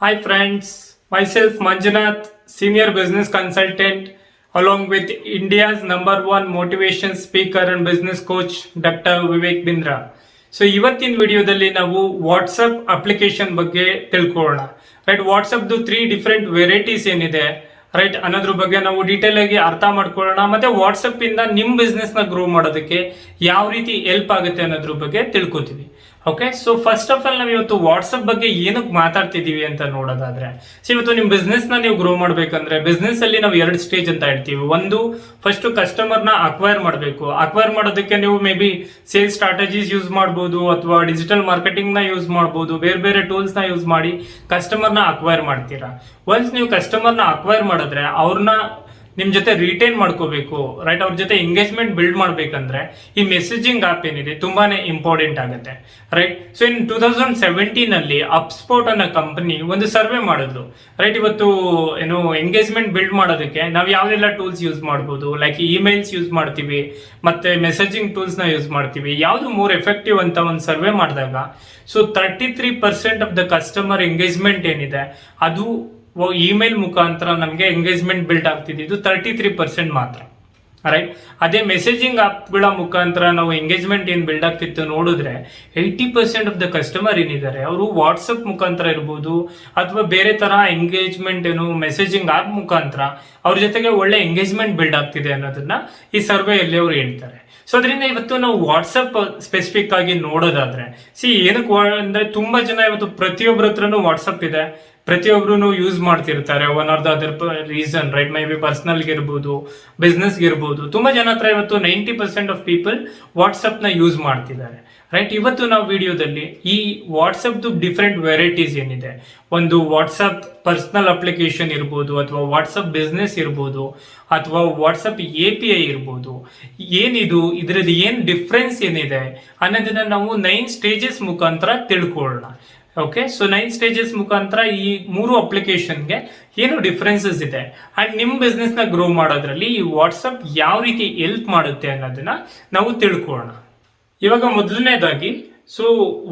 Hi friends, myself Manjunath, Senior Business Consultant, along with India's number one motivation speaker and business coach, Dr. Vivek Bindra. So ಇವತ್ತಿನ ವಿಡಿಯೋದಲ್ಲಿ ನಾವು WhatsApp application ಬಗ್ಗೆ ತಿಳ್ಕೊಳ್ಳೋಣ. Right, ವಾಟ್ಸಪ್ದು 3 different varieties ಏನಿದೆ right ಅನ್ನೋದ್ರ ಬಗ್ಗೆ ನಾವು ಡೀಟೇಲ್ ಆಗಿ ಅರ್ಥ ಮಾಡ್ಕೊಳ್ಳೋಣ. ಮತ್ತೆ ವಾಟ್ಸಪ್ ಇಂದ ನಿಮ್ಮ ಬಿಸ್ನೆಸ್ ನ ಗ್ರೋ ಮಾಡೋದಕ್ಕೆ ಯಾವ ರೀತಿ ಹೆಲ್ಪ್ ಆಗುತ್ತೆ ಅನ್ನೋದ್ರ ಬಗ್ಗೆ ತಿಳ್ಕೊತೀವಿ. Okay, so first of all ನಾವು ಇವತ್ತು ವಾಟ್ಸಪ್ ಬಗ್ಗೆ ಏನಕ್ಕೆ ಮಾತಾಡ್ತಿದೀವಿ ಅಂತ ನೋಡೋದಾದ್ರೆ, ಸೊ ಇವತ್ತು ನಿಮ್ಮ ಬಿಸ್ನೆಸ್ ನ ನೀವು ಗ್ರೋ ಮಾಡ್ಬೇಕಂದ್ರೆ ಬಿಸ್ನೆಸ್ ಅಲ್ಲಿ ನಾವು 2 ಸ್ಟೇಜ್ ಅಂತ ಹೇಳ್ತೀವಿ. ಒಂದು, ಫಸ್ಟ್ ಕಸ್ಟಮರ್ ನ ಅಕ್ವೈರ್ ಮಾಡಬೇಕು. ಅಕ್ವೈರ್ ಮಾಡೋದಕ್ಕೆ ನೀವು may be sales strategies use ಮಾಡಬಹುದು, ಅಥವಾ ಡಿಜಿಟಲ್ ಮಾರ್ಕೆಟಿಂಗ್ ನ ಯೂಸ್ ಮಾಡಬಹುದು, ಬೇರೆ ಬೇರೆ ಟೂಲ್ಸ್ ನ ಯೂಸ್ ಮಾಡಿ ಕಸ್ಟಮರ್ ನ ಅಕ್ವೈರ್ ಮಾಡ್ತೀರಾ. ಒನ್ಸ್ ನೀವು ಕಸ್ಟಮರ್ ನ ಅಕ್ವೈರ್ ಮಾಡಿದ್ರೆ ಅವ್ರನ್ನ ನಿಮ್ ಜೊತೆ ರಿಟೈನ್ ಮಾಡ್ಕೋಬೇಕು, ರೈಟ್. ಅವ್ರ ಜೊತೆ ಎಂಗೇಜ್ಮೆಂಟ್ ಬಿಲ್ಡ್ ಮಾಡ್ಬೇಕಂದ್ರೆ ಈ ಮೆಸೇಜಿಂಗ್ ಆಪ್ ಏನಿದೆ ತುಂಬಾನೇ ಇಂಪಾರ್ಟೆಂಟ್ ಆಗುತ್ತೆ, ರೈಟ್. ಸೊ ಇನ್ 2017 ಅಲ್ಲಿ ಅಪ್ಸ್ಪೋರ್ಟ್ ಅನ್ನೋ ಕಂಪನಿ ಒಂದು ಸರ್ವೆ ಮಾಡಿದ್ರು, ರೈಟ್. ಇವತ್ತು ಏನು ಎಂಗೇಜ್ಮೆಂಟ್ ಬಿಲ್ಡ್ ಮಾಡೋದಕ್ಕೆ ನಾವು ಯಾವ್ದೆಲ್ಲ ಟೂಲ್ಸ್ ಯೂಸ್ ಮಾಡ್ಬೋದು, ಲೈಕ್ ಇಮೇಲ್ಸ್ ಯೂಸ್ ಮಾಡ್ತೀವಿ, ಮತ್ತೆ ಮೆಸೇಜಿಂಗ್ ಟೂಲ್ಸ್ ನ ಯೂಸ್ ಮಾಡ್ತೀವಿ, ಯಾವ್ದು ಮೋರ್ ಎಫೆಕ್ಟಿವ್ ಅಂತ ಒಂದು ಸರ್ವೆ ಮಾಡಿದಾಗ so 33% of the customer engagement ಏನಿದೆ ಅದು ಇಮೇಲ್ ಮುಖಾಂತರ ನಮಗೆ ಎಂಗೇಜ್ಮೆಂಟ್ ಬಿಲ್ಡ್ ಆಗ್ತಿದ್ದು 33% ಮಾತ್ರ, ರೈಟ್. ಅದೇ ಮೆಸೇಜಿಂಗ್ ಆಪ್ಗಳ ಮುಖಾಂತರ ನಾವು ಎಂಗೇಜ್ಮೆಂಟ್ ಏನ್ ಬಿಲ್ಡ್ ಆಗ್ತಿತ್ತು ನೋಡಿದ್ರೆ 80% ಆಫ್ ದ ಕಸ್ಟಮರ್ ಏನಿದ್ದಾರೆ ಅವರು ವಾಟ್ಸಪ್ ಮುಖಾಂತರ ಇರ್ಬೋದು ಅಥವಾ ಬೇರೆ ತರ ಎಂಗೇಜ್ಮೆಂಟ್ ಏನು ಮೆಸೇಜಿಂಗ್ ಆಪ್ ಮುಖಾಂತರ ಅವ್ರ ಜೊತೆಗೆ ಒಳ್ಳೆ ಎಂಗೇಜ್ಮೆಂಟ್ ಬಿಲ್ಡ್ ಆಗ್ತಿದೆ ಅನ್ನೋದನ್ನ ಈ ಸರ್ವೆಯಲ್ಲಿ ಅವ್ರು ಹೇಳ್ತಾರೆ. ಸೊ ಅದರಿಂದ ಇವತ್ತು ನಾವು ವಾಟ್ಸಪ್ ಸ್ಪೆಸಿಫಿಕ್ ಆಗಿ ನೋಡೋದಾದ್ರೆ, ಏನಕ್ಕೆ ಅಂದ್ರೆ ತುಂಬಾ ಜನ ಇವತ್ತು ಪ್ರತಿಯೊಬ್ಬರ ಹತ್ರನೂ ವಾಟ್ಸಪ್ ಇದೆ, ಪ್ರತಿಯೊಬ್ರು ಯೂಸ್ ಮಾಡ್ತಿರ್ತಾರೆ one or the other reason, right. May be ಪರ್ಸನಲ್ಗೆ ಇರ್ಬೋದು, ಬಿಸ್ನೆಸ್ಗೆ ಇರ್ಬೋದು. ತುಂಬಾ ಜನ ಹತ್ರ ಇವತ್ತು 90% ಆಫ್ ಪೀಪಲ್ ವಾಟ್ಸಪ್ ನ ಯೂಸ್ ಮಾಡ್ತಿದ್ದಾರೆ, ರೈಟ್. ಇವತ್ತು ನಾವು ವಿಡಿಯೋದಲ್ಲಿ ಈ ವಾಟ್ಸಪ್ದು ಡಿಫ್ರೆಂಟ್ ವೆರೈಟೀಸ್ ಏನಿದೆ, ಒಂದು ವಾಟ್ಸಪ್ ಪರ್ಸನಲ್ ಅಪ್ಲಿಕೇಶನ್ ಇರ್ಬೋದು, ಅಥವಾ ವಾಟ್ಸಪ್ ಬಿಸ್ನೆಸ್ ಇರ್ಬೋದು, ಅಥವಾ ವಾಟ್ಸಪ್ API ಇರ್ಬೋದು, ಏನಿದು ಇದರಲ್ಲಿ ಏನ್ ಡಿಫ್ರೆನ್ಸ್ ಏನಿದೆ ಅನ್ನೋದನ್ನ ನಾವು 9 ಸ್ಟೇಜಸ್ ಮುಖಾಂತರ ತಿಳ್ಕೊಳ್ಳೋಣ. ಓಕೆ, ಸೊ 9 ಸ್ಟೇಜಸ್ ಮುಖಾಂತರ ಈ 3 ಅಪ್ಲಿಕೇಶನ್ಗೆ ಏನು ಡಿಫ್ರೆನ್ಸಸ್ ಇದೆ ಅಂಡ್ ನಿಮ್ಮ ಬಿಸ್ನೆಸ್ ನ ಗ್ರೋ ಮಾಡೋದ್ರಲ್ಲಿ ಈ ವಾಟ್ಸಪ್ ಯಾವ ರೀತಿ ಹೆಲ್ಪ್ ಮಾಡುತ್ತೆ ಅನ್ನೋದನ್ನ ನಾವು ತಿಳ್ಕೊಳ್ಳೋಣ. ಇವಾಗ ಮೊದಲನೇದಾಗಿ ಸೊ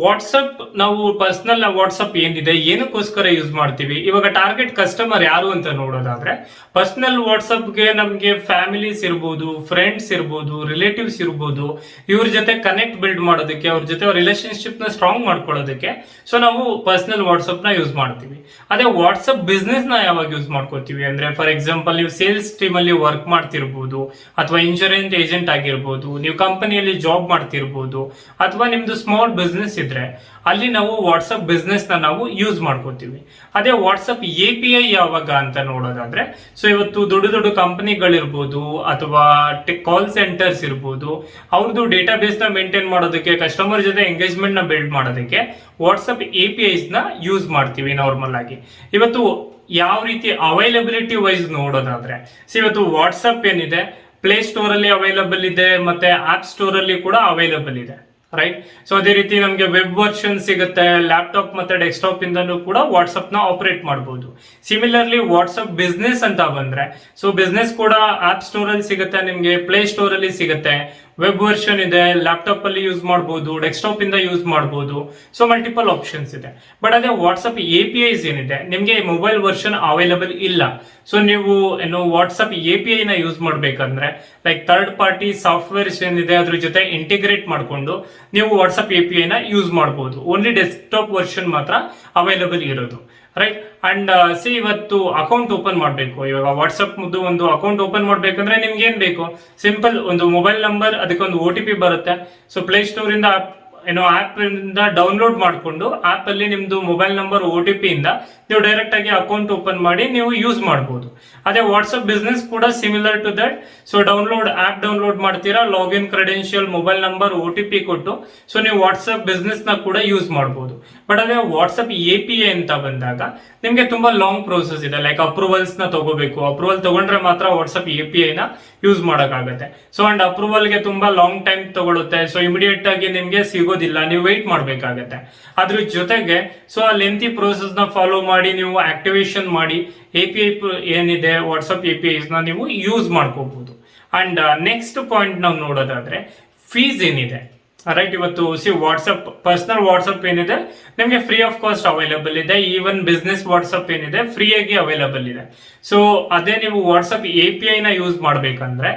ವಾಟ್ಸಪ್, ನಾವು ಪರ್ಸನಲ್ ವಾಟ್ಸಪ್ ಏನಿದೆ ಏನಕ್ಕೋಸ್ಕರ ಯೂಸ್ ಮಾಡ್ತೀವಿ, ಇವಾಗ ಟಾರ್ಗೆಟ್ ಕಸ್ಟಮರ್ ಯಾರು ಅಂತ ನೋಡೋದಾದ್ರೆ ಪರ್ಸನಲ್ ವಾಟ್ಸಪ್ಗೆ ನಮಗೆ ಫ್ಯಾಮಿಲೀಸ್ ಇರ್ಬೋದು, ಫ್ರೆಂಡ್ಸ್ ಇರ್ಬೋದು, ರಿಲೇಟಿವ್ಸ್ ಇರ್ಬೋದು, ಇವ್ರ ಜೊತೆ ಕನೆಕ್ಟ್ ಬಿಲ್ಡ್ ಮಾಡೋದಕ್ಕೆ, ಅವ್ರ ಜೊತೆ ರಿಲೇಶನ್ಶಿಪ್ ನ ಸ್ಟ್ರಾಂಗ್ ಮಾಡ್ಕೊಳ್ಳೋದಕ್ಕೆ ಸೊ ನಾವು ಪರ್ಸನಲ್ ವಾಟ್ಸಪ್ ನ ಯೂಸ್ ಮಾಡ್ತೀವಿ. ಅದೇ ವಾಟ್ಸಪ್ ಬಿಸ್ನೆಸ್ ನ ಯಾವಾಗ ಯೂಸ್ ಮಾಡ್ಕೋತೀವಿ ಅಂದ್ರೆ, ಫಾರ್ ಎಕ್ಸಾಂಪಲ್ ನೀವು ಸೇಲ್ಸ್ ಟೀಮ್ ಅಲ್ಲಿ ವರ್ಕ್ ಮಾಡ್ತಿರ್ಬೋದು, ಅಥವಾ ಇನ್ಶೂರೆನ್ಸ್ ಏಜೆಂಟ್ ಆಗಿರ್ಬೋದು, ನೀವು ಕಂಪನಿಯಲ್ಲಿ ಜಾಬ್ ಮಾಡ್ತಿರ್ಬೋದು, ಅಥವಾ ನಿಮ್ದು ಸ್ಮಾಲ್ ಬಿಸ್ನೆಸ್ ಇದ್ರೆ ಅಲ್ಲಿ ನಾವು ವಾಟ್ಸಪ್ ಬಿಸ್ನೆಸ್ ನ ನಾವು ಯೂಸ್ ಮಾಡ್ಕೋತೀವಿ. ಅದೇ ವಾಟ್ಸಪ್ API ಯಾವಾಗ ಅಂತ ನೋಡೋದಾದ್ರೆ, ಸೊ ಇವತ್ತು ದೊಡ್ಡ ದೊಡ್ಡ ಕಂಪನಿಗಳಿರ್ಬೋದು ಅಥವಾ ಕಾಲ್ ಸೆಂಟರ್ಸ್ ಇರ್ಬೋದು, ಅವ್ರದ್ದು ಡೇಟಾ ಬೇಸ್ ನ ಮೇಂಟೈನ್ ಮಾಡೋದಕ್ಕೆ, ಕಸ್ಟಮರ್ ಜೊತೆ ಎಂಗೇಜ್ಮೆಂಟ್ ನ ಬಿಲ್ಡ್ ಮಾಡೋದಕ್ಕೆ ವಾಟ್ಸಪ್ APIs ನ ಯೂಸ್ ಮಾಡ್ತೀವಿ ನಾರ್ಮಲ್ ಆಗಿ. ಇವತ್ತು ಯಾವ ರೀತಿ ಅವೈಲಬಿಲಿಟಿ ವೈಸ್ ನೋಡೋದಾದ್ರೆ, ಸೊ ಇವತ್ತು ವಾಟ್ಸಪ್ ಏನಿದೆ ಪ್ಲೇ ಸ್ಟೋರ್ ಅಲ್ಲಿ ಅವೈಲಬಲ್ ಇದೆ, ಮತ್ತೆ ಆಪ್ ಸ್ಟೋರ್ ಅಲ್ಲಿ ಕೂಡ ಅವೈಲಬಲ್ ಇದೆ, ರೈಟ್. ಸೊ ಅದೇ ರೀತಿ ನಮಗೆ ವೆಬ್ ವರ್ಷನ್ ಸಿಗುತ್ತೆ, ಲ್ಯಾಪ್ಟಾಪ್ ಮತ್ತೆ ಡೆಸ್ಕ್ಟಾಪ್ ಇಂದನೂ ಕೂಡ ವಾಟ್ಸಪ್ ನ ಆಪರೇಟ್ ಮಾಡಬಹುದು. ಸಿಮಿಲರ್ಲಿ ವಾಟ್ಸಪ್ ಬಿಸ್ನೆಸ್ ಅಂತ ಬಂದ್ರೆ, ಸೊ ಬಿಸ್ನೆಸ್ ಕೂಡ ಆಪ್ ಸ್ಟೋರ್ ಅಲ್ಲಿ ಸಿಗುತ್ತೆ, ನಿಮ್ಗೆ ಪ್ಲೇ ಸ್ಟೋರ್ ಅಲ್ಲಿ ಸಿಗುತ್ತೆ, ವೆಬ್ ವರ್ಷನ್ ಇದೆ, ಲ್ಯಾಪ್ಟಾಪ್ ಅಲ್ಲಿ ಯೂಸ್ ಮಾಡಬಹುದು, ಡೆಸ್ಕ್ಟಾಪ್ ಇಂದ ಯೂಸ್ ಮಾಡಬಹುದು. ಸೊ ಮಲ್ಟಿಪಲ್ ಆಪ್ಷನ್ಸ್ ಇದೆ. ಬಟ್ ಅದೇ ವಾಟ್ಸಪ್ APIs ಏನಿದೆ ನಿಮ್ಗೆ ಮೊಬೈಲ್ ವರ್ಷನ್ ಅವೈಲಬಲ್ ಇಲ್ಲ. ಸೊ ನೀವು ಏನು ವಾಟ್ಸಪ್ API ನ ಯೂಸ್ ಮಾಡ್ಬೇಕಂದ್ರೆ ಲೈಕ್ ಥರ್ಡ್ ಪಾರ್ಟಿ ಸಾಫ್ಟ್ವೇರ್ಸ್ ಏನಿದೆ ಅದ್ರ ಜೊತೆ ಇಂಟಿಗ್ರೇಟ್ ಮಾಡ್ಕೊಂಡು ನೀವು ವಾಟ್ಸಪ್ API ನ ಯೂಸ್ ಮಾಡಬಹುದು. ಓನ್ಲಿ ಡೆಸ್ಕ್ಟಾಪ್ ವರ್ಷನ್ ಮಾತ್ರ ಅವೈಲಬಲ್ ಇರೋದು, ರೈಟ್. ಅಂಡ್ ಇವತ್ತು ಅಕೌಂಟ್ ಓಪನ್ ಮಾಡಬೇಕು, ಇವಾಗ ವಾಟ್ಸಪ್ ಒಂದು ಅಕೌಂಟ್ ಓಪನ್ ಮಾಡ್ಬೇಕಂದ್ರೆ ನಿಮ್ಗೆ ಏನ್ ಬೇಕು, ಸಿಂಪಲ್ ಒಂದು ಮೊಬೈಲ್ ನಂಬರ್, ಅದಕ್ಕೆ ಒಂದು OTP ಬರುತ್ತೆ. ಸೊ ಪ್ಲೇ ಸ್ಟೋರ್ ಇಂದ ಆಪ್ ಇಂದ ಡೌನ್ಲೋಡ್ ಮಾಡಿಕೊಂಡು ಆಪ್ ಅಲ್ಲಿ ನಿಮ್ದು ಮೊಬೈಲ್ ನಂಬರ್ OTP ಇಂದ ನೀವು ಡೈರೆಕ್ಟ್ ಆಗಿ ಅಕೌಂಟ್ ಓಪನ್ ಮಾಡಿ ನೀವು ಯೂಸ್ ಮಾಡಬಹುದು. ಅದೇ ವಾಟ್ಸಪ್ ಬಿಸ್ನೆಸ್ ಕೂಡ similar to that. So app download ಮಾಡ್ತೀರಾ, login credential, mobile number, OTP ಕೊಟ್ಟು ಸೊ ನೀವು ವಾಟ್ಸಪ್ ಬಿಸ್ನೆಸ್ ನ ಕೂಡ ಯೂಸ್ ಮಾಡಬಹುದು. ಬಟ್ ಅದೇ ವಾಟ್ಸಪ್ API ಅಂತ ಬಂದಾಗ ನಿಮ್ಗೆ ತುಂಬಾ ಲಾಂಗ್ ಪ್ರೋಸೆಸ್ ಇದೆ, ಲೈಕ್ ಅಪ್ರೂವಲ್ಸ್ ನ ತಗೋಬೇಕು. ಅಪ್ರೂವಲ್ ತಗೊಂಡ್ರೆ ಮಾತ್ರ ವಾಟ್ಸಪ್ API ನ ಯೂಸ್ ಮಾಡೋಕ್ಕಾಗತ್ತೆ. ಸೊ ಅಂಡ್ ಅಪ್ರೂವಲ್ ಗೆ ತುಂಬಾ ಲಾಂಗ್ ಟೈಮ್ ತಗೊಳುತ್ತೆ. ಸೊ ಇಮಿಡಿಯೇಟ್ ಆಗಿ ನಿಮ್ಗೆ ಸಿಗೋದಿಲ್ಲ, ನೀವು ವೆಯ್ಟ್ ಮಾಡ್ಬೇಕಾಗತ್ತೆ. ಅದ್ರ ಜೊತೆಗೆ ಸೊ ಆ ಲೆಂತಿ ಪ್ರೋಸೆಸ್ ನ ಫಾಲೋ ಮಾಡಿ ನೀವು ಆಕ್ಟಿವೇಶನ್ ಮಾಡಿ API ಏನಿದೆ ವಾಟ್ಸಪ್ APIs ನ ನೀವು ಯೂಸ್ ಮಾಡ್ಕೋಬಹುದು. ಅಂಡ್ ನೆಕ್ಸ್ಟ್ ಪಾಯಿಂಟ್ ನಾವು ನೋಡೋದಾದ್ರೆ ಫೀಸ್ ಏನಿದೆ, ರೈಟ್. ಇವತ್ತು ವಾಟ್ಸಪ್, ಪರ್ಸನಲ್ ವಾಟ್ಸಪ್ ಏನಿದೆ ನಿಮಗೆ ಫ್ರೀ ಆಫ್ ಕಾಸ್ಟ್ ಅವೈಲಬಲ್ ಇದೆ. ಈವನ್ ಬಿಸ್ನೆಸ್ ವಾಟ್ಸಪ್ ಏನಿದೆ ಫ್ರೀ ಆಗಿ ಅವೈಲಬಲ್ ಇದೆ. ಸೊ ಅದೇ ನೀವು ವಾಟ್ಸಪ್ API ನ ಯೂಸ್ ಮಾಡ್ಬೇಕಂದ್ರೆ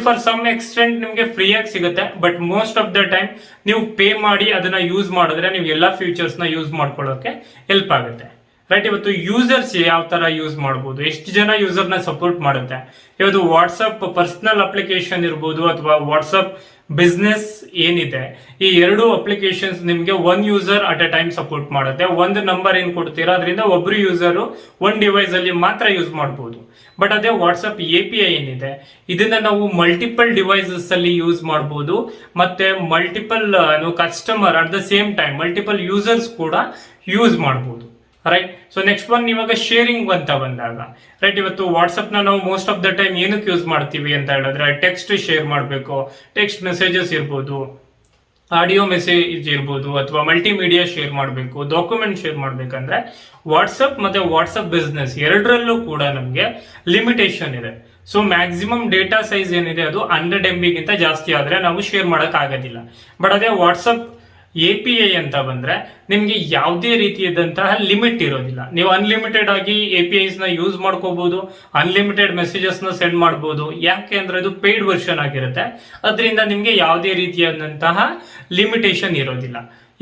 ಫಾರ್ ಸಮ್ ಎಕ್ಸ್ಟೆಂಟ್ ನಿಮಗೆ ಫ್ರೀ ಆಗಿ ಸಿಗುತ್ತೆ, but most of the time ನೀವು ಪೇ ಮಾಡಿ ಅದನ್ನ ಯೂಸ್ ಮಾಡಿದ್ರೆ ನೀವು ಎಲ್ಲಾ ಫೀಚರ್ಸ್ ನ ಯೂಸ್ ಮಾಡ್ಕೊಳ್ಳೋಕೆ ಹೆಲ್ಪ್ ಆಗುತ್ತೆ. ರೈಟ್. ಇವತ್ತು ಯೂಸರ್ಸ್ ಯಾವ ತರ ಯೂಸ್ ಮಾಡಬಹುದು, ಎಷ್ಟು ಜನ ಯೂಸರ್ ನ ಸಪೋರ್ಟ್ ಮಾಡುತ್ತೆ. ಇವತ್ತು ವಾಟ್ಸಪ್ ಪರ್ಸನಲ್ ಅಪ್ಲಿಕೇಶನ್ ಇರ್ಬೋದು ಅಥವಾ ವಾಟ್ಸಪ್ ಬಿಸ್ನೆಸ್ ಏನಿದೆ, ಈ ಎರಡು ಅಪ್ಲಿಕೇಶನ್ಸ್ ನಿಮಗೆ one user at A time support ಮಾಡುತ್ತೆ. ಒಂದು ನಂಬರ್ ಏನ್ ಕೊಡ್ತೀರಾ ಅದರಿಂದ ಒಬ್ರು ಯೂಸರು ಒನ್ ಡಿವೈಸ್ ಅಲ್ಲಿ ಮಾತ್ರ ಯೂಸ್ ಮಾಡಬಹುದು. ಬಟ್ ಅದೇ ವಾಟ್ಸಪ್ API ಏನಿದೆ ಇದನ್ನ ನಾವು ಮಲ್ಟಿಪಲ್ ಡಿವೈಸಸ್ ಅಲ್ಲಿ ಯೂಸ್ ಮಾಡಬಹುದು, ಮತ್ತೆ multiple customer at the same time multiple users ಕೂಡ ಯೂಸ್ ಮಾಡಬಹುದು. ರೈಟ್. ಸೊ ನೆಕ್ಸ್ಟ್ ಒನ್ ಇವಾಗ ಶೇರಿಂಗ್ ಅಂತ ಬಂದಾಗ, ರೈಟ್, ಇವತ್ತು ವಾಟ್ಸಪ್ ನ ನಾವು ಮೋಸ್ಟ್ ಆಫ್ ದ ಟೈಮ್ ಏನಕ್ಕೆ ಯೂಸ್ ಮಾಡ್ತೀವಿ ಅಂತ ಹೇಳಿದ್ರೆ ಟೆಕ್ಸ್ಟ್ ಶೇರ್ ಮಾಡಬೇಕು, ಟೆಕ್ಸ್ಟ್ ಮೆಸೇಜಸ್ ಇರ್ಬೋದು, ಆಡಿಯೋ ಮೆಸೇಜ್ ಇರ್ಬೋದು, ಅಥವಾ ಮಲ್ಟಿಮೀಡಿಯಾ ಶೇರ್ ಮಾಡಬೇಕು, ಡಾಕ್ಯುಮೆಂಟ್ ಶೇರ್ ಮಾಡ್ಬೇಕಂದ್ರೆ ವಾಟ್ಸಪ್ ಮತ್ತೆ ವಾಟ್ಸಪ್ ಬಿಸ್ನೆಸ್ ಎರಡರಲ್ಲೂ ಕೂಡ ನಮಗೆ ಲಿಮಿಟೇಷನ್ ಇದೆ. ಸೊ ಮ್ಯಾಕ್ಸಿಮಮ್ ಡೇಟಾ ಸೈಜ್ ಏನಿದೆ ಅದು 100 MB ಗಿಂತ ಜಾಸ್ತಿ ಆದ್ರೆ ನಾವು ಶೇರ್ ಮಾಡಕ್ ಆಗೋದಿಲ್ಲ. ಬಟ್ ಅದೇ ವಾಟ್ಸಪ್ API ಅಂತ ಬಂದ್ರೆ ನಿಮ್ಗೆ ಯಾವುದೇ ರೀತಿಯಾದಂತಹ ಲಿಮಿಟ್ ಇರೋದಿಲ್ಲ. ನೀವು ಅನ್ಲಿಮಿಟೆಡ್ ಆಗಿ APIs ನ ಯೂಸ್ ಮಾಡ್ಕೋಬಹುದು, ಅನ್ಲಿಮಿಟೆಡ್ ಮೆಸೇಜಸ್ ನ ಸೆಂಡ್ ಮಾಡಬಹುದು. ಯಾಕೆ ಅಂದ್ರೆ ಅದು ಪೇಯ್ಡ್ ವರ್ಷನ್ ಆಗಿರುತ್ತೆ, ಅದರಿಂದ ನಿಮ್ಗೆ ಯಾವುದೇ ರೀತಿಯಾದಂತಹ ಲಿಮಿಟೇಷನ್ ಇರೋದಿಲ್ಲ.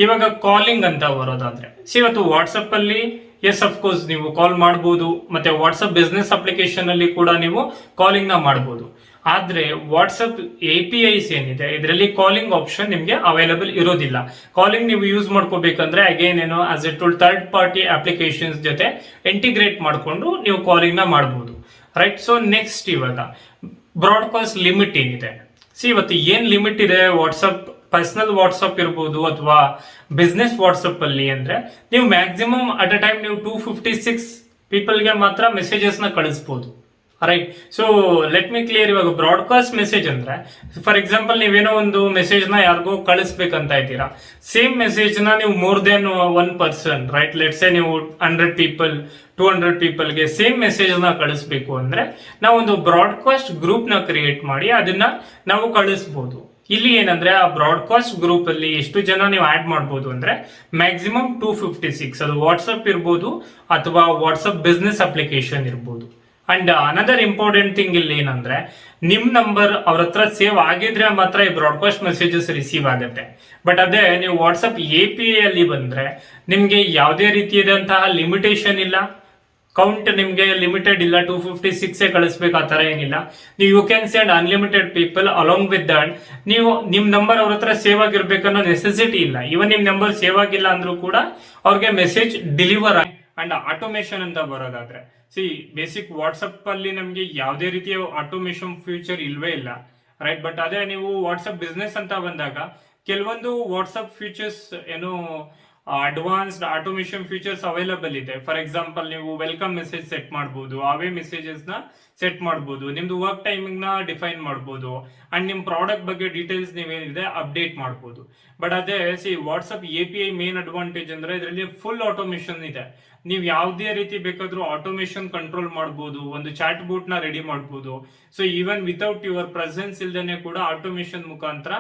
ಇವಾಗ ಕಾಲಿಂಗ್ ಅಂತ ಬರೋದಾದ್ರೆ ಇವತ್ತು ವಾಟ್ಸಪ್ ಅಲ್ಲಿ ಎಸ್ ಅಫ್ಕೋರ್ಸ್ ನೀವು ಕಾಲ್ ಮಾಡಬಹುದು, ಮತ್ತೆ ವಾಟ್ಸಪ್ ಬಿಸ್ನೆಸ್ ಅಪ್ಲಿಕೇಶನ್ ಅಲ್ಲಿ ಕೂಡ ನೀವು ಕಾಲಿಂಗ್ ನ ಮಾಡಬಹುದು. ಆದ್ರೆ ವಾಟ್ಸಪ್ APIs ಏನಿದೆ ಇದರಲ್ಲಿ ಕಾಲಿಂಗ್ ಆಪ್ಷನ್ ನಿಮಗೆ ಅವೈಲಬಲ್ ಇರೋದಿಲ್ಲ. ಕಾಲಿಂಗ್ ನೀವು ಯೂಸ್ ಮಾಡ್ಕೋಬೇಕಂದ್ರೆ ಅಗೇನ್ ಏನು as A tool third party applications ಜೊತೆ ಇಂಟಿಗ್ರೇಟ್ ಮಾಡಿಕೊಂಡು ನೀವು ಕಾಲಿಂಗ್ ನ ಮಾಡಬಹುದು. ರೈಟ್. ಸೊ ನೆಕ್ಸ್ಟ್ ಇವಾಗ ಬ್ರಾಡ್ಕಾಸ್ಟ್ ಲಿಮಿಟ್ ಏನಿದೆ, ಇವತ್ತು ಏನ್ ಲಿಮಿಟ್ ಇದೆ ವಾಟ್ಸಪ್ ಪರ್ಸನಲ್ ವಾಟ್ಸಪ್ ಇರ್ಬೋದು ಅಥವಾ ಬಿಸ್ನೆಸ್ ವಾಟ್ಸಪ್ ಅಲ್ಲಿ ಅಂದ್ರೆ ನೀವು ಮ್ಯಾಕ್ಸಿಮಮ್ ಅಟ್ ಅ ಟೈಮ್ ನೀವು 256 ಪೀಪಲ್ಗೆ ಮಾತ್ರ ಮೆಸೇಜಸ್ ನ ಕಳಿಸಬಹುದು. Right. So let me clear. ಇವಾಗ ಬ್ರಾಡ್ಕಾಸ್ಟ್ ಮೆಸೇಜ್ ಅಂದ್ರೆ ಫಾರ್ ಎಕ್ಸಾಂಪಲ್ ನೀವೇನೋ ಒಂದು ಮೆಸೇಜ್ ನ ಯಾರಿಗೋ ಕಳಿಸ್ಬೇಕಂತ ಇದ್ದೀರಾ, ಸೇಮ್ ಮೆಸೇಜ್ ನ ನೀವು more than one person, right, let's say ನೀವು 100 ಪೀಪಲ್ 200 ಪೀಪಲ್ಗೆ ಸೇಮ್ ಮೆಸೇಜ್ ನ ಕಳಿಸ್ಬೇಕು ಅಂದ್ರೆ ನಾವು ಒಂದು ಬ್ರಾಡ್ಕಾಸ್ಟ್ ಗ್ರೂಪ್ ನ ಕ್ರಿಯೇಟ್ ಮಾಡಿ ಅದನ್ನ ನಾವು ಕಳಿಸ್ಬೋದು. ಇಲ್ಲಿ ಏನಂದ್ರೆ ಆ ಬ್ರಾಡ್ಕಾಸ್ಟ್ ಗ್ರೂಪ್ ಅಲ್ಲಿ ಎಷ್ಟು ಜನ ನೀವು ಆಡ್ ಮಾಡಬಹುದು ಅಂದ್ರೆ ಮ್ಯಾಕ್ಸಿಮಮ್ 256, ಅದು ವಾಟ್ಸಪ್ ಇರ್ಬೋದು ಅಥವಾ ವಾಟ್ಸಪ್ ಬಿಸ್ನೆಸ್ ಅಪ್ಲಿಕೇಶನ್ ಇರ್ಬೋದು. ಅಂಡ್ ಅನದರ್ ಇಂಪಾರ್ಟೆಂಟ್ ಥಿಂಗ್ ಇಲ್ಲಿ ಏನಂದ್ರೆ ನಿಮ್ ನಂಬರ್ ಅವ್ರ ಹತ್ರ ಸೇವ್ ಆಗಿದ್ರೆ ಮಾತ್ರ ಈ ಬ್ರಾಡ್ಕಾಸ್ಟ್ ಮೆಸೇಜಸ್ ರಿಸೀವ್ ಆಗುತ್ತೆ. ಬಟ್ ಅದೇ ನೀವು ವಾಟ್ಸಪ್ API ಅಲ್ಲಿ ಬಂದ್ರೆ ನಿಮ್ಗೆ ಯಾವುದೇ ರೀತಿಯಾದಂತಹ ಲಿಮಿಟೇಷನ್ ಇಲ್ಲ, ಕೌಂಟ್ ನಿಮ್ಗೆ ಲಿಮಿಟೆಡ್ ಇಲ್ಲ, 256 ಕಳಿಸ್ಬೇಕು ಆ ತರ ಏನಿಲ್ಲ. ನೀವು you can send unlimited people along with that. ನೀವು ನಿಮ್ ನಂಬರ್ ಅವ್ರ ಹತ್ರ ಸೇವ್ ಆಗಿರ್ಬೇಕನ್ನೋ ನೆಸೆಸಿಟಿ ಇಲ್ಲ. ಇವನ್ ನಿಮ್ ನಂಬರ್ ಸೇವ್ ಆಗಿಲ್ಲ ಅಂದ್ರೂ ಕೂಡ ಅವ್ರಿಗೆ ಮೆಸೇಜ್ ಡೆಲಿವರ್. ಅಂಡ್ ಆಟೋಮೇಶನ್ ಅಂತ ಬರೋದಾದ್ರೆ ಬೇಸಿಕ್ ವಾಟ್ಸಪ್ ಅಲ್ಲಿ ನಮ್ಗೆ ಯಾವುದೇ ರೀತಿಯ ಆಟೋಮೇಶನ್ ಫ್ಯೂಚರ್ ಇಲ್ವೇ ಇಲ್ಲ. ರೈಟ್. ಬಟ್ ಅದೇ ನೀವು ವಾಟ್ಸಪ್ ಬಿಸ್ನೆಸ್ ಅಂತ ಬಂದಾಗ ಕೆಲವೊಂದು ವಾಟ್ಸಪ್ ಫೀಚರ್ಸ್ ಏನು ಅಡ್ವಾನ್ಸ್ಡ್ ಆಟೋಮೇಶನ್ ಫೀಚರ್ಸ್ ಅವೈಲಬಲ್ ಇದೆ. ಫಾರ್ ಎಕ್ಸಾಂಪಲ್ ನೀವು ವೆಲ್ಕಮ್ ಮೆಸೇಜ್ ಸೆಟ್ ಮಾಡಬಹುದು, ಅವೇ ಮೆಸೇಜಸ್ ನ ಸೆಟ್ ಮಾಡಬಹುದು, ನಿಮ್ದು ವರ್ಕ್ ಟೈಮಿಂಗ್ ನ ಡಿಫೈನ್ ಮಾಡಬಹುದು, ಅಂಡ್ ನಿಮ್ ಪ್ರಾಡಕ್ಟ್ ಬಗ್ಗೆ ಡೀಟೇಲ್ಸ್ ನೀವೇನಿದೆ ಅಪ್ಡೇಟ್ ಮಾಡಬಹುದು. ಬಟ್ ಅದೇ ವಾಟ್ಸಪ್ API ಮೇನ್ ಅಡ್ವಾಂಟೇಜ್ ಅಂದ್ರೆ ಇದರಲ್ಲಿ ಫುಲ್ ಆಟೋಮೇಶನ್ ಇದೆ. ನೀವು ಯಾವುದೇ ರೀತಿ ಬೇಕಾದ್ರೂ ಆಟೋಮೇಶನ್ ಕಂಟ್ರೋಲ್ ಮಾಡಬಹುದು, ಒಂದು ಚಾಟ್ ಬೋಟ್ ನ ರೆಡಿ ಮಾಡಬಹುದು. So even without your presence ಇಲ್ದೇನೆ ಕೂಡ ಆಟೋಮೇಶನ್ ಮುಖಾಂತರ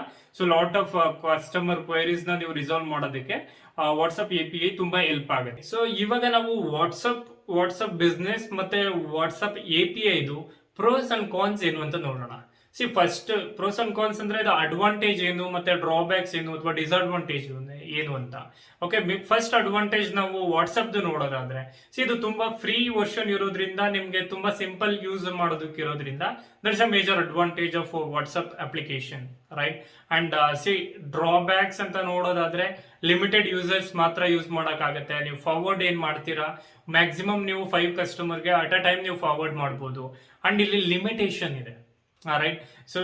ಲಾಟ್ ಆಫ್ ಕಸ್ಟಮರ್ ಕ್ವೈರೀಸ್ ನ ನೀವು ರಿಸಾಲ್ವ್ ಮಾಡೋದಕ್ಕೆ ವಾಟ್ಸಪ್ API ತುಂಬಾ ಹೆಲ್ಪ್ ಆಗುತ್ತೆ. ಸೊ ಇವಾಗ ನಾವು ವಾಟ್ಸಪ್ ಬಿಸ್ನೆಸ್ ಮತ್ತೆ ವಾಟ್ಸಪ್ API ಇದು ಪ್ರೋಸ್ ಅಂಡ್ ಕಾನ್ಸ್ ಏನು ಅಂತ ನೋಡೋಣ. ಫಸ್ಟ್ ಪ್ರೋಸ್ ಅಂಡ್ ಕಾನ್ಸ್ ಅಂದ್ರೆ ಇದು ಅಡ್ವಾಂಟೇಜ್ ಏನು ಮತ್ತೆ ಡ್ರಾಬ್ಯಾಕ್ಸ್ ಏನು ಅಥವಾ ಡಿಸ್ಅಡ್ವಾಂಟೇಜ್ ಏನು ಅಂತ. ಓಕೆ, ಫಸ್ಟ್ ಅಡ್ವಾಂಟೇಜ್ ನಾವು ವಾಟ್ಸಪ್ ನೋಡೋದಾದ್ರೆ ಇದು ತುಂಬಾ ಫ್ರೀ ವರ್ಷನ್ ಇರೋದ್ರಿಂದ ನಿಮ್ಗೆ ತುಂಬಾ ಸಿಂಪಲ್ ಯೂಸ್ ಮಾಡೋದಕ್ಕೆ ಇರೋದ್ರಿಂದ that's a major advantage of WhatsApp application. Right. And drawbacks ಅಂತ ನೋಡೋದಾದ್ರೆ ಲಿಮಿಟೆಡ್ ಯೂಸರ್ಸ್ ಮಾತ್ರ ಯೂಸ್ ಮಾಡಕ್ಕಾಗತ್ತೆ. ನೀವು ಫಾರ್ವರ್ಡ್ ಏನ್ ಮಾಡ್ತೀರಾ ಮ್ಯಾಕ್ಸಿಮಮ್ ನೀವು 5 ಕಸ್ಟಮರ್ಗೆ ಅಟ್ ಅ ಟೈಮ್ ನೀವು ಫಾರ್ವರ್ಡ್ ಮಾಡ್ಬೋದು. ಅಂಡ್ ಇಲ್ಲಿ ಲಿಮಿಟೇಷನ್ ಇದೆ. ರೈಟ್. ಸೊ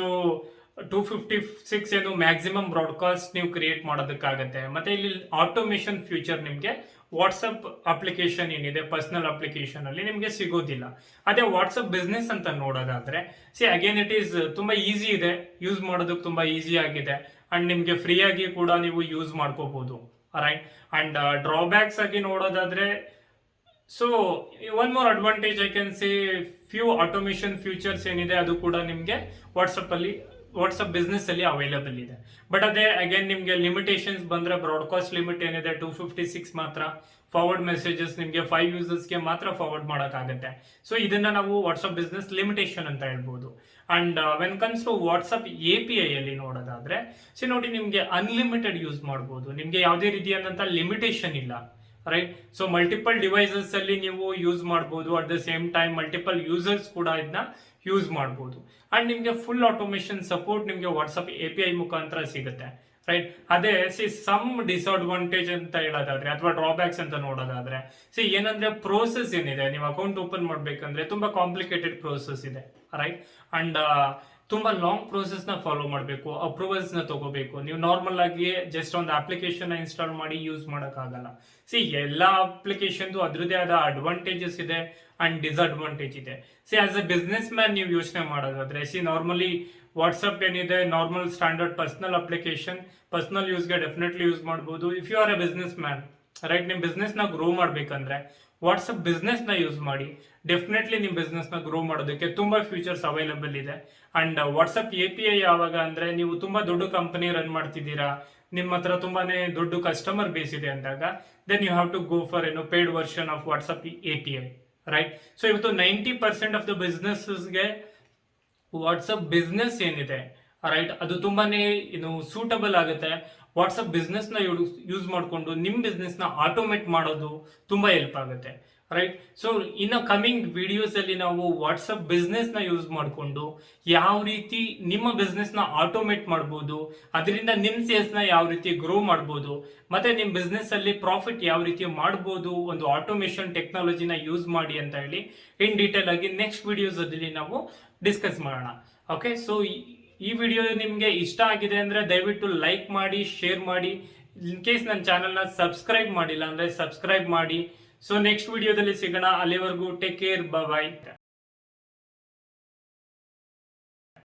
256 ಏನು ಮ್ಯಾಕ್ಸಿಮಮ್ ಬ್ರಾಡ್ಕಾಸ್ಟ್ ನೀವು ಕ್ರಿಯೇಟ್ ಮಾಡೋದಕ್ಕಾಗತ್ತೆ. ಮತ್ತೆ ಇಲ್ಲಿ ಆಟೋಮೇಶನ್ ಫ್ಯೂಚರ್ ನಿಮ್ಗೆ ವಾಟ್ಸಪ್ ಅಪ್ಲಿಕೇಶನ್ ಏನಿದೆ ಪರ್ಸನಲ್ ಅಪ್ಲಿಕೇಶನ್ ಅಲ್ಲಿ ನಿಮ್ಗೆ ಸಿಗೋದಿಲ್ಲ. ಅದೇ ವಾಟ್ಸಪ್ ಬಿಸ್ನೆಸ್ ಅಂತ ನೋಡೋದಾದ್ರೆ ಅಗೇನ್ ಇಟ್ ಈಸ್ ತುಂಬಾ ಈಸಿ ಇದೆ, ಯೂಸ್ ಮಾಡೋದಕ್ಕೆ ತುಂಬಾ ಈಸಿ ಆಗಿದೆ. ಅಂಡ್ ನಿಮ್ಗೆ ಫ್ರೀ ಆಗಿ ಕೂಡ ನೀವು ಯೂಸ್ ಮಾಡ್ಕೋಬಹುದು. ರೈಟ್. ಅಂಡ್ ಡ್ರಾಬ್ಯಾಕ್ಸ್ ಆಗಿ ನೋಡೋದಾದ್ರೆ so one more advantage I can say few automation futures ಏನಿದೆ ಅದು ಕೂಡ ನಿಮ್ಗೆ ವಾಟ್ಸಪ್ ಅಲ್ಲಿ ವಾಟ್ಸಪ್ ಬಿಸ್ನೆಸ್ ಅಲ್ಲಿ ಅವೈಲಬಲ್ ಇದೆ. ಬಟ್ ಅದೇ ಅಗೇನ್ ನಿಮಗೆ ಲಿಮಿಟೇಷನ್ಸ್ ಬಂದ್ರೆ ಬ್ರಾಡ್ಕಾಸ್ಟ್ ಲಿಮಿಟ್ ಏನಿದೆ 256 ಮಾತ್ರ, ಫಾರ್ವರ್ಡ್ ಮೆಸೇಜಸ್ ನಿಮಗೆ 5 ಯೂಸರ್ಸ್ಗೆ ಮಾತ್ರ ಫಾರ್ವರ್ಡ್ ಮಾಡೋಕ್ಕಾಗುತ್ತೆ. ಸೊ ಇದನ್ನ ನಾವು ವಾಟ್ಸಪ್ ಬಿಸ್ನೆಸ್ ಲಿಮಿಟೇಷನ್ ಅಂತ ಹೇಳ್ಬೋದು. And when comes to WhatsApp API ಅಲ್ಲಿ ನೋಡೋದಾದ್ರೆ ನೋಡಿ ನಿಮಗೆ ಅನ್ಲಿಮಿಟೆಡ್ ಯೂಸ್ ಮಾಡ್ಬೋದು, ನಿಮಗೆ ಯಾವುದೇ ರೀತಿಯಾದಂಥ ಲಿಮಿಟೇಷನ್ ಇಲ್ಲ, ರೈಟ್. ಸೊ ಮಲ್ಟಿಪಲ್ ಡಿವೈಸಸ್ ಅಲ್ಲಿ ನೀವು ಯೂಸ್ ಮಾಡ್ಬೋದು. At the same time multiple users ಕೂಡ ಇದನ್ನ ಯೂಸ್ ಮಾಡ್ಬೋದು. ಅಂಡ್ ನಿಮಗೆ ಫುಲ್ ಆಟೋಮೇಷನ್ ಸಪೋರ್ಟ್ ನಿಮಗೆ ವಾಟ್ಸಪ್ API ಮುಖಾಂತರ ಸಿಗುತ್ತೆ, ರೈಟ್. ಅದೇ ಸಮ್ ಡಿಸ್ಅಡ್ವಾಂಟೇಜ್ ಅಂತ ಹೇಳೋದಾದ್ರೆ ಅಥವಾ ಡ್ರಾಬ್ಯಾಕ್ಸ್ ಅಂತ ನೋಡೋದಾದ್ರೆ ಏನಂದ್ರೆ ಪ್ರೋಸೆಸ್ ಏನಿದೆ, ನೀವು ಅಕೌಂಟ್ ಓಪನ್ ಮಾಡ್ಬೇಕಂದ್ರೆ ತುಂಬಾ ಕಾಂಪ್ಲಿಕೇಟೆಡ್ ಪ್ರೋಸೆಸ್ ಇದೆ, ರೈಟ್. ಅಂಡ್ ತುಂಬಾ ಲಾಂಗ್ ಪ್ರೋಸೆಸ್ ನ ಫಾಲೋ ಮಾಡಬೇಕು, ಅಪ್ರೂವಲ್ಸ್ ನ ತಗೋಬೇಕು. ನೀವು ನಾರ್ಮಲ್ ಆಗಿ ಜಸ್ಟ್ ಒಂದು ಅಪ್ಲಿಕೇಶನ್ ಇನ್ಸ್ಟಾಲ್ ಮಾಡಿ ಯೂಸ್ ಆಗಲ್ಲ. ಎಲ್ಲಾ ಅಪ್ಲಿಕೇಶನ್ ಅದ್ರದೇ ಆದ ಅಡ್ವಾಂಟೇಜಸ್ ಇದೆ ಅಂಡ್ ಡಿಸ್ಅಡ್ವಾಂಟೇಜ್ ಇದೆ. ಆಸ್ ಎ ಬಿಸ್ನೆಸ್ ಮ್ಯಾನ್ ನೀವು ಯೋಚನೆ ಮಾಡೋದಾದ್ರೆ ನಾರ್ಮಲಿ ವಾಟ್ಸಪ್ ಏನಿದೆ normal standard personal application, personal ಯೂಸ್ಗೆ ಡೆಫಿನೆಟ್ಲಿ ಯೂಸ್ ಮಾಡ್ಬೋದು. If you are a businessman, right, ನಿಮ್ಮ ಬಿಸ್ನೆಸ್ ನ ಗ್ರೋ ಮಾಡ್ಬೇಕಂದ್ರೆ ವಾಟ್ಸಪ್ ಬಿಸ್ನೆಸ್ ನ ಯೂಸ್ ಮಾಡಿ. ಡೆಫಿನೆಟ್ಲಿ ನಿಮ್ಮ ಬಿಸ್ನೆಸ್ ನ ಗ್ರೋ ಮಾಡೋದಕ್ಕೆ ತುಂಬಾ ಫ್ಯೂಚರ್ಸ್ ಅವೈಲಬಲ್ ಇದೆ. ಅಂಡ್ ವಾಟ್ಸಪ್ API ಯಾವಾಗ ಅಂದ್ರೆ ನೀವು ತುಂಬಾ ದೊಡ್ಡ ಕಂಪನಿ ರನ್ ಮಾಡ್ತಿದ್ದೀರಾ, ನಿಮ್ಮ ಹತ್ರ ತುಂಬಾನೇ ದೊಡ್ಡ ಕಸ್ಟಮರ್ ಬೇಸ್ ಇದೆ ಅಂದಾಗ then you have to go for paid version of WhatsApp API, right. So ಇವತ್ತು 90% ಆಫ್ ದ ಬಿಸ್ನೆಸ್ಗೆ ವಾಟ್ಸಪ್ ಬಿಸ್ನೆಸ್ ಏನಿದೆ, ರೈಟ್, ಅದು ತುಂಬಾನೇ ಸೂಟಬಲ್ ಆಗುತ್ತೆ. ವಾಟ್ಸಪ್ ಬಿಸ್ನೆಸ್ ನ ಯೂಸ್ ಮಾಡಿಕೊಂಡು ನಿಮ್ಮ ಬಿಸ್ನೆಸ್ ನ ಆಟೋಮೇಟ್ ಮಾಡೋದು ತುಂಬಾ ಹೆಲ್ಪ್ ಆಗುತ್ತೆ, ರೈಟ್. ಸೊ ಇನ್ನು ಕಮಿಂಗ್ ವಿಡಿಯೋಸ್ ಅಲ್ಲಿ ನಾವು ವಾಟ್ಸಪ್ ಬಿಸ್ನೆಸ್ ನ ಯೂಸ್ ಮಾಡಿಕೊಂಡು ಯಾವ ರೀತಿ ನಿಮ್ಮ ಬಿಸ್ನೆಸ್ ನ ಆಟೋಮೇಟ್ ಮಾಡಬಹುದು, ಅದರಿಂದ ನಿಮ್ ಸೇಲ್ಸ್ ನ ಯಾವ ರೀತಿ ಗ್ರೋ ಮಾಡಬಹುದು, ಮತ್ತೆ ನಿಮ್ ಬಿಸ್ನೆಸ್ ಅಲ್ಲಿ ಪ್ರಾಫಿಟ್ ಯಾವ ರೀತಿ ಮಾಡಬಹುದು ಒಂದು ಆಟೋಮೇಷನ್ ಟೆಕ್ನಾಲಜಿನ ಯೂಸ್ ಮಾಡಿ ಅಂತ ಹೇಳಿ ಇನ್ ಡೀಟೇಲ್ ಆಗಿ ನೆಕ್ಸ್ಟ್ ವಿಡಿಯೋಸ್ ಅಲ್ಲಿ ನಾವು ಡಿಸ್ಕಸ್ ಮಾಡೋಣ. ಓಕೆ, ಸೊ ಈ ವಿಡಿಯೋ ನಿಮ್ಗೆ ಇಷ್ಟ ಆಗಿದೆ ಅಂದ್ರೆ ದಯವಿಟ್ಟು ಲೈಕ್ ಮಾಡಿ, ಶೇರ್ ಮಾಡಿ. ಇನ್ ಕೇಸ್ ನನ್ನ ಚಾನಲ್ನ ಸಬ್ಸ್ಕ್ರೈಬ್ ಮಾಡಿಲ್ಲ ಅಂದ್ರೆ ಸಬ್ಸ್ಕ್ರೈಬ್ ಮಾಡಿ. ಸೊ ನೆಕ್ಸ್ಟ್ ವಿಡಿಯೋದಲ್ಲಿ ಸಿಗೋಣ. ಅಲ್ಲಿವರೆಗೂ ಟೇಕ್ ಕೇರ್, ಬಾಯ್.